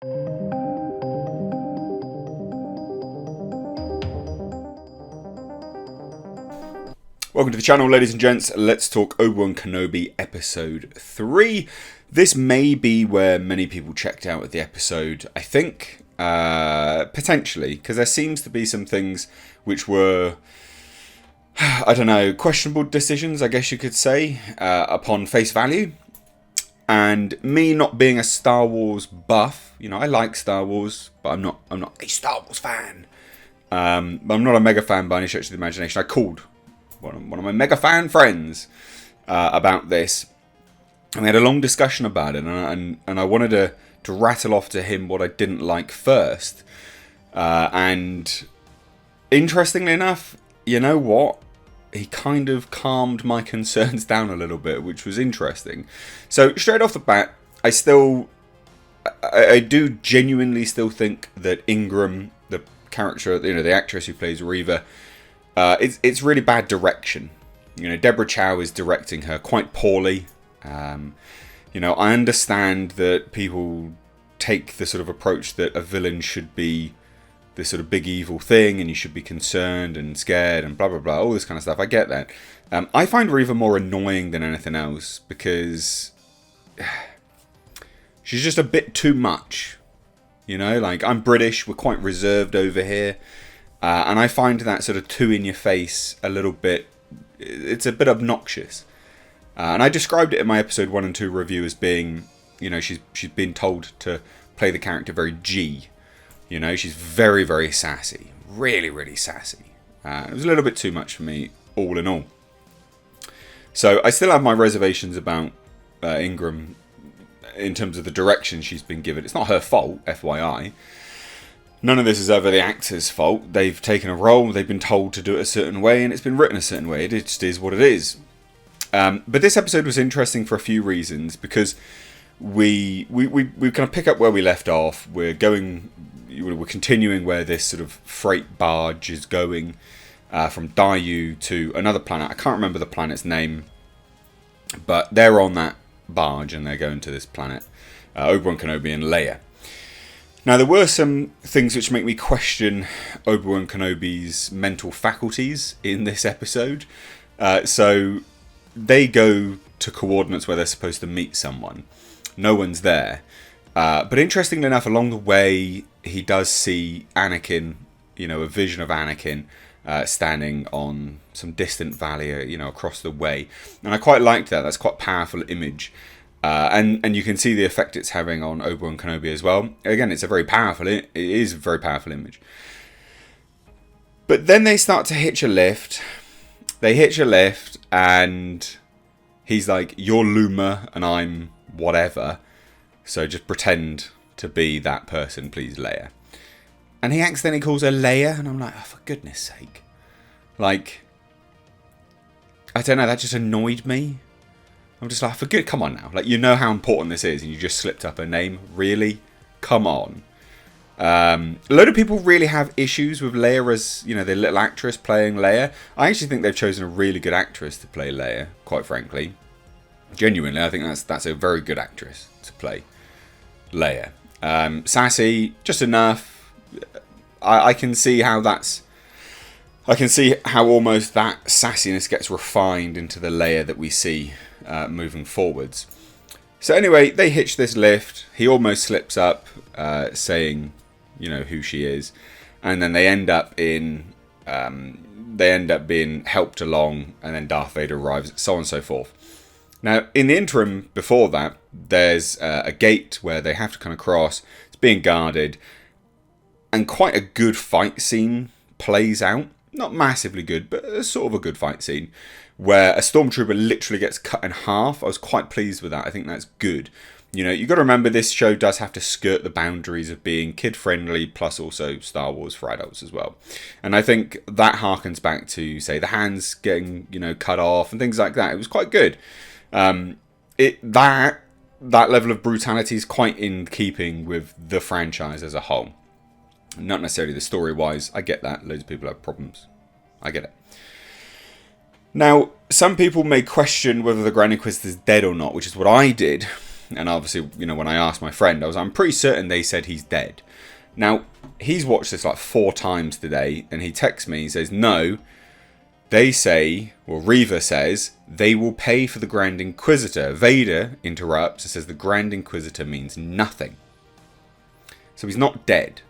Welcome to the channel, ladies and gents. Let's talk Obi-Wan Kenobi episode 3. This may be where many people checked out at the episode, I think. Potentially, because there seems to be some things which were, I don't know, questionable decisions, I guess you could say, upon face value. And me not being a Star Wars buff, you know, I like Star Wars, but I'm not a Star Wars fan. I'm not a mega fan by any stretch of the imagination. I called one of my mega fan friends about this, and we had a long discussion about it, and I wanted to rattle off to him what I didn't like first. And interestingly enough, you know what? He kind of calmed my concerns down a little bit, which was interesting. So straight off the bat, I do genuinely still think that Ingram, the character, you know, the actress who plays Reva, it's really bad direction. You know, Deborah Chow is directing her quite poorly. You know, I understand that people take the sort of approach that a villain should be this sort of big evil thing, and you should be concerned and scared and blah blah blah, all this kind of stuff. I get that. I find Reva more annoying than anything else because she's just a bit too much. You know, like, I'm British, we're quite reserved over here. And I find that sort of too in your face a little bit, it's a bit obnoxious. And I described it in my episode 1 and 2 review as being, you know, she's been told to play the character very G. You know, she's very, very sassy. Really, really sassy. It was a little bit too much for me, all in all. So I still have my reservations about Ingram in terms of the direction she's been given. It's not her fault, FYI. None of this is ever the actor's fault. They've taken a role, they've been told to do it a certain way, and it's been written a certain way. It just is what it is. But this episode was interesting for a few reasons, because we kind of pick up where we left off. We're continuing where this sort of freight barge is going from Dayu to another planet. I can't remember the planet's name, but they're on that barge and they're going to this planet. Obi-Wan Kenobi and Leia. Now, there were some things which make me question Obi-Wan Kenobi's mental faculties in this episode. So they go to coordinates where they're supposed to meet someone. No one's there. But interestingly enough, along the way, he does see Anakin, you know, a vision of Anakin standing on some distant valley, you know, across the way. And I quite liked that. That's quite a powerful image. And you can see the effect it's having on Obi-Wan Kenobi as well. Again, it is a very powerful image. But then they start to hitch a lift. They hitch a lift, and he's like, "You're Luma, and I'm whatever. So just pretend to be that person, please, Leia." And he accidentally calls her Leia, and I'm like, oh, for goodness sake. Like, I don't know, that just annoyed me. I'm just like, come on now. Like, you know how important this is, and you just slipped up her name? Really? Come on. A load of people really have issues with Leia as, you know, the little actress playing Leia. I actually think they've chosen a really good actress to play Leia, quite frankly. Genuinely, I think that's a very good actress to play Leia. Sassy, just enough. I can see how almost that sassiness gets refined into the Leia that we see moving forwards. So anyway, they hitch this lift. He almost slips up, saying, you know, who she is, and then they end up being helped along, and then Darth Vader arrives, so on and so forth. Now, in the interim before that, there's a gate where they have to kind of cross. It's being guarded, and quite a good fight scene plays out. Not massively good, but a sort of a good fight scene, where a stormtrooper literally gets cut in half. I was quite pleased with that. I think that's good. You know, you've got to remember this show does have to skirt the boundaries of being kid-friendly, plus also Star Wars for adults as well. And I think that harkens back to, say, the hands getting, you know, cut off and things like that. It was quite good. That level of brutality is quite in keeping with the franchise as a whole. Not necessarily the story-wise. I get that. Loads of people have problems. I get it. Now, some people may question whether the Grand Inquisitor is dead or not, which is what I did. And obviously, you know, when I asked my friend, I'm pretty certain they said he's dead. Now, he's watched this like 4 times today, and he texts me, he says, no, they say, or Reva says, they will pay for the Grand Inquisitor. Vader interrupts and says the Grand Inquisitor means nothing. So he's not dead,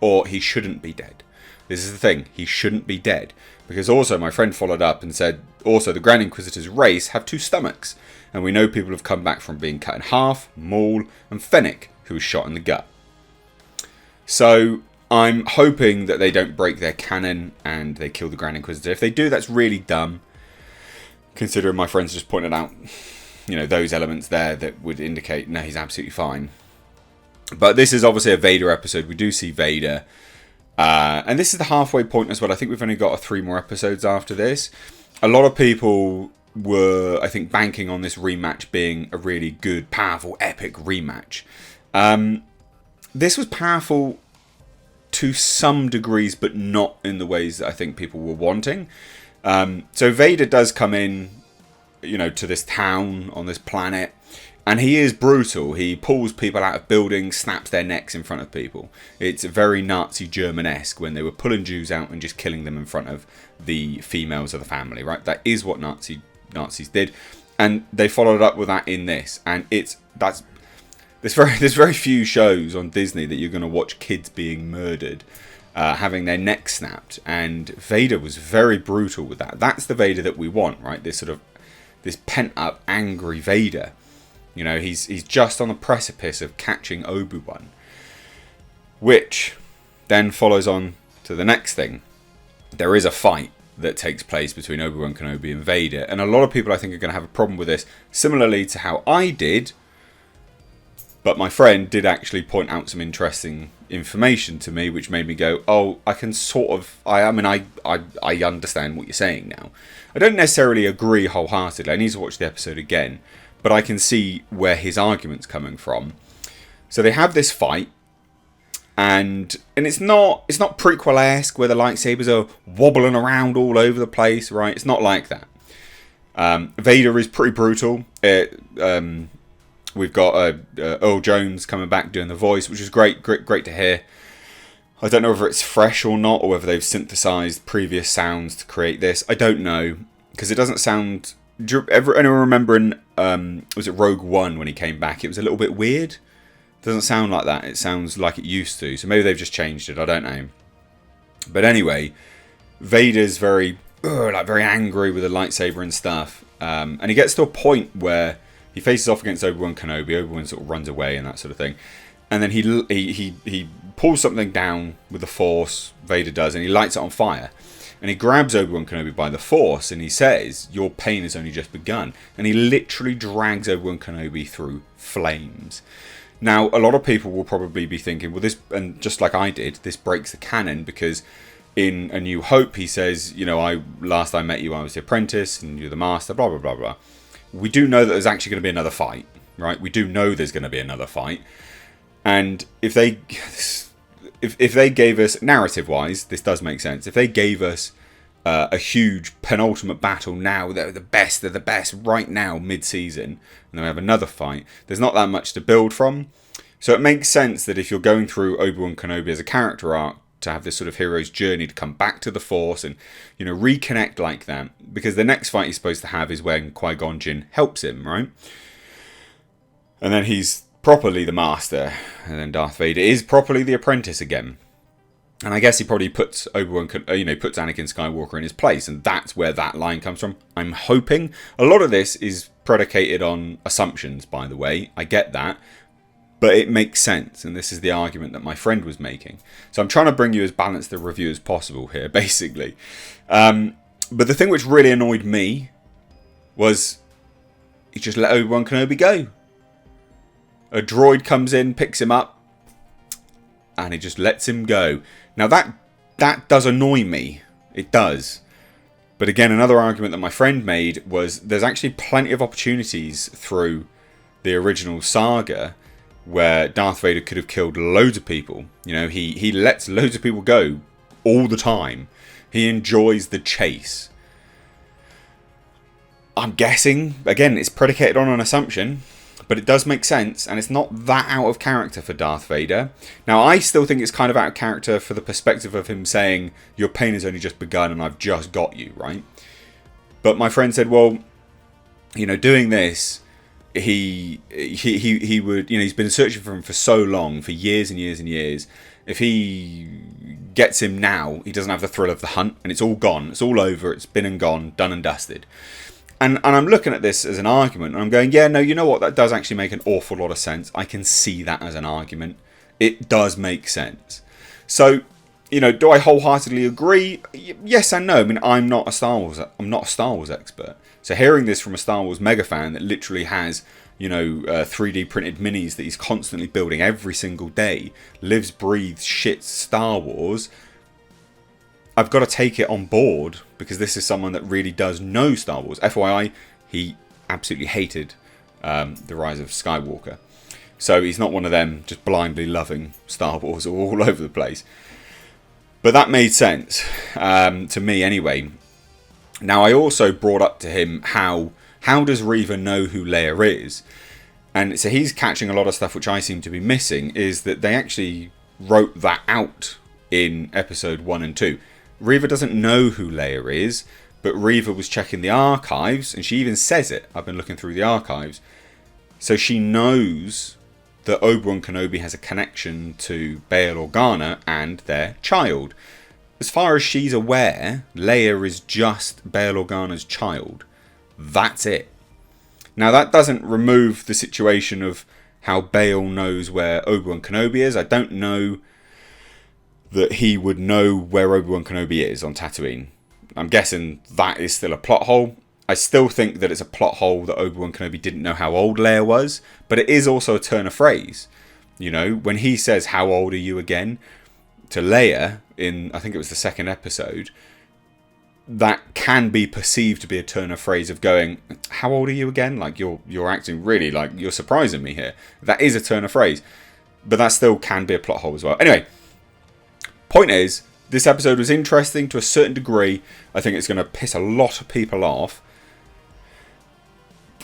or he shouldn't be dead. This is the thing, he shouldn't be dead. Because also, my friend followed up and said, also, the Grand Inquisitor's race have 2 stomachs. And we know people have come back from being cut in half, Maul, and Fennec, who was shot in the gut. So I'm hoping that they don't break their canon and they kill the Grand Inquisitor. If they do, that's really dumb. Considering my friends just pointed out, you know, those elements there that would indicate, no, he's absolutely fine. But this is obviously a Vader episode. We do see Vader. And this is the halfway point as well. I think we've only got 3 more episodes after this. A lot of people were, I think, banking on this rematch being a really good, powerful, epic rematch. This was powerful to some degrees, but not in the ways that I think people were wanting. So Vader does come in, you know, to this town on this planet, and he is brutal. He pulls people out of buildings, snaps their necks in front of people. It's very Nazi German-esque when they were pulling Jews out and just killing them in front of the females of the family, right? That is what Nazis did, and they followed up with that in this. And there's very few shows on Disney that you're going to watch kids being murdered, having their necks snapped, and Vader was very brutal with that. That's the Vader that we want, right? This pent-up, angry Vader. You know, he's just on the precipice of catching Obi-Wan, which then follows on to the next thing. There is a fight that takes place between Obi-Wan Kenobi and Vader, and a lot of people, I think, are going to have a problem with this, similarly to how I did. But my friend did actually point out some interesting information to me, which made me go, oh, I can sort of... I understand what you're saying now. I don't necessarily agree wholeheartedly. I need to watch the episode again. But I can see where his argument's coming from. So they have this fight. And it's not prequel-esque where the lightsabers are wobbling around all over the place, right? It's not like that. Vader is pretty brutal. We've got Earl Jones coming back doing the voice, which is great to hear. I don't know whether it's fresh or not, or whether they've synthesized previous sounds to create this. I don't know, because it doesn't sound... Do anyone remember in, was it Rogue One when he came back? It was a little bit weird. It doesn't sound like that. It sounds like it used to. So maybe they've just changed it. I don't know. But anyway, Vader's very angry with the lightsaber and stuff. And he gets to a point where he faces off against Obi-Wan Kenobi. Obi-Wan sort of runs away and that sort of thing. And then he pulls something down with the Force, Vader does, and he lights it on fire. And he grabs Obi-Wan Kenobi by the Force and he says, your pain has only just begun. And he literally drags Obi-Wan Kenobi through flames. Now, a lot of people will probably be thinking, well, this, and just like I did, this breaks the canon, because in A New Hope, he says, you know, last I met you, I was the apprentice, and you're the master, blah, blah, blah, blah. We do know that there's actually going to be another fight, right? We do know there's going to be another fight. And if they gave us, narrative-wise, this does make sense. If they gave us a huge penultimate battle now, they're the best right now, mid-season, and then we have another fight, there's not that much to build from. So it makes sense that if you're going through Obi-Wan Kenobi as a character arc, to have this sort of hero's journey to come back to the Force and, you know, reconnect like that. Because the next fight he's supposed to have is when Qui-Gon Jinn helps him, right? And then he's properly the master, and then Darth Vader is properly the apprentice again. And I guess he probably puts puts Anakin Skywalker in his place, and that's where that line comes from. I'm hoping. A lot of this is predicated on assumptions, by the way. I get that. But it makes sense, and this is the argument that my friend was making. So I'm trying to bring you as balanced a review as possible here, basically. But the thing which really annoyed me was he just let Obi-Wan Kenobi go. A droid comes in, picks him up, and he just lets him go. Now that does annoy me. It does. But again, another argument that my friend made was there's actually plenty of opportunities through the original saga where Darth Vader could have killed loads of people. You know, he lets loads of people go all the time. He enjoys the chase. I'm guessing, again, it's predicated on an assumption, But it does make sense, and it's not that out of character for Darth Vader. Now, I still think it's kind of out of character for the perspective of him saying, your pain has only just begun and I've just got you, right? But my friend said, well, you know, doing this, he would, you know, he's been searching for him for so long, for years and years and years. If he gets him now, he doesn't have the thrill of the hunt, and it's all gone. It's all over. It's been and gone, done and dusted. And I'm looking at this as an argument, and I'm going, yeah, no, you know what? That does actually make an awful lot of sense. I can see that as an argument. It does make sense. So, you know, do I wholeheartedly agree? Yes and no. I mean, I'm not a Star Wars expert. So hearing this from a Star Wars mega fan that literally has, you know, 3D printed minis that he's constantly building every single day, lives, breathes, shits Star Wars, I've got to take it on board because this is someone that really does know Star Wars. FYI, he absolutely hated The Rise of Skywalker. So he's not one of them just blindly loving Star Wars all over the place. But that made sense to me anyway. Now, I also brought up to him how does Reva know who Leia is? And so he's catching a lot of stuff which I seem to be missing, is that they actually wrote that out in episode 1 and 2. Reva doesn't know who Leia is, but Reva was checking the archives, and she even says it. I've been looking through the archives. So she knows that Obi-Wan Kenobi has a connection to Bail Organa and their child. As far as she's aware, Leia is just Bail Organa's child. That's it. Now, that doesn't remove the situation of how Bail knows where Obi-Wan Kenobi is. I don't know that he would know where Obi-Wan Kenobi is on Tatooine. I'm guessing that is still a plot hole. I still think that it's a plot hole that Obi-Wan Kenobi didn't know how old Leia was, but it is also a turn of phrase. You know, when he says, how old are you again? To Leia, in, I think it was the second episode, that can be perceived to be a turn of phrase of going, how old are you again? Like, you're acting really like you're surprising me here. That is a turn of phrase, but that still can be a plot hole as well. Anyway, point is, this episode was interesting to a certain degree. I think it's going to piss a lot of people off.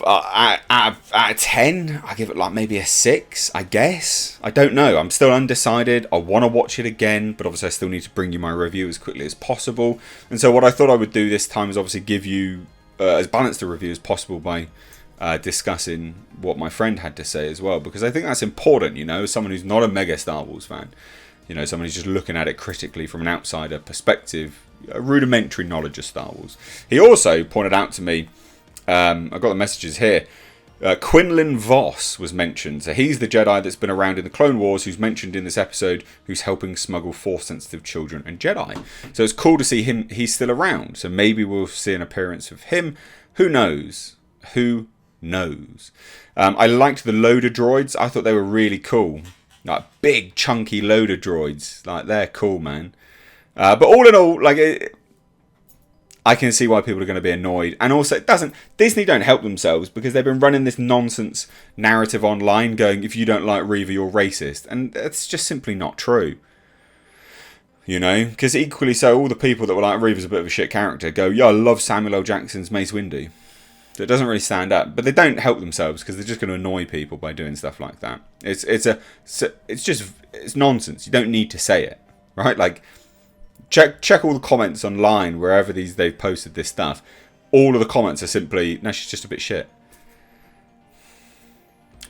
Out of 10, I give it like maybe a 6, I guess. I don't know. I'm still undecided. I want to watch it again, but obviously I still need to bring you my review as quickly as possible. And so what I thought I would do this time is obviously give you as balanced a review as possible by discussing what my friend had to say as well, because I think that's important, you know, as someone who's not a mega Star Wars fan. You know, someone who's just looking at it critically from an outsider perspective, a rudimentary knowledge of Star Wars. He also pointed out to me, I've got the messages here, Quinlan Voss was mentioned. So he's the Jedi that's been around in the Clone Wars, who's mentioned in this episode, who's helping smuggle Force-sensitive children and Jedi. So it's cool to see him, he's still around. So maybe we'll see an appearance of him. Who knows? Who knows? I liked the loader droids. I thought they were really cool. Like big, chunky loader droids. Like, they're cool, man. But all in all, like, I can see why people are going to be annoyed. And also, Disney don't help themselves, because they've been running this nonsense narrative online going, if you don't like Reva, you're racist. And that's just simply not true. You know? Because equally so, all the people that were like, Reva's a bit of a shit character, go, yeah, I love Samuel L. Jackson's Mace Windu. So it doesn't really stand up. But they don't help themselves, because they're just going to annoy people by doing stuff like that. It's nonsense. You don't need to say it. Right? Like, check all the comments online, wherever they've posted this stuff. All of the comments are simply, no, she's just a bit shit.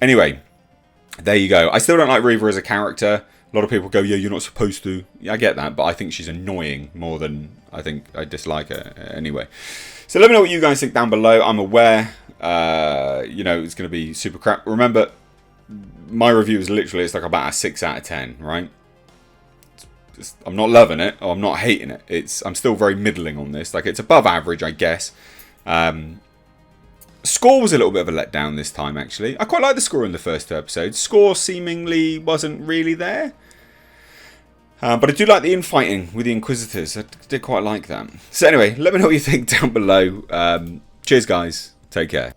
Anyway, there you go. I still don't like Reva as a character. A lot of people go, yeah, you're not supposed to. Yeah, I get that, but I think she's annoying more than I think I dislike her anyway. So let me know what you guys think down below. I'm aware, you know, it's going to be super crap. Remember, my review is literally, it's like about a 6 out of 10, right? I'm not loving it, or I'm not hating it. I'm still very middling on this. Like, it's above average, I guess. Score was a little bit of a letdown this time, actually. I quite like the score in the first 2 episodes. Score seemingly wasn't really there. But I do like the infighting with the Inquisitors. I did quite like that. So anyway, let me know what you think down below. Cheers, guys. Take care.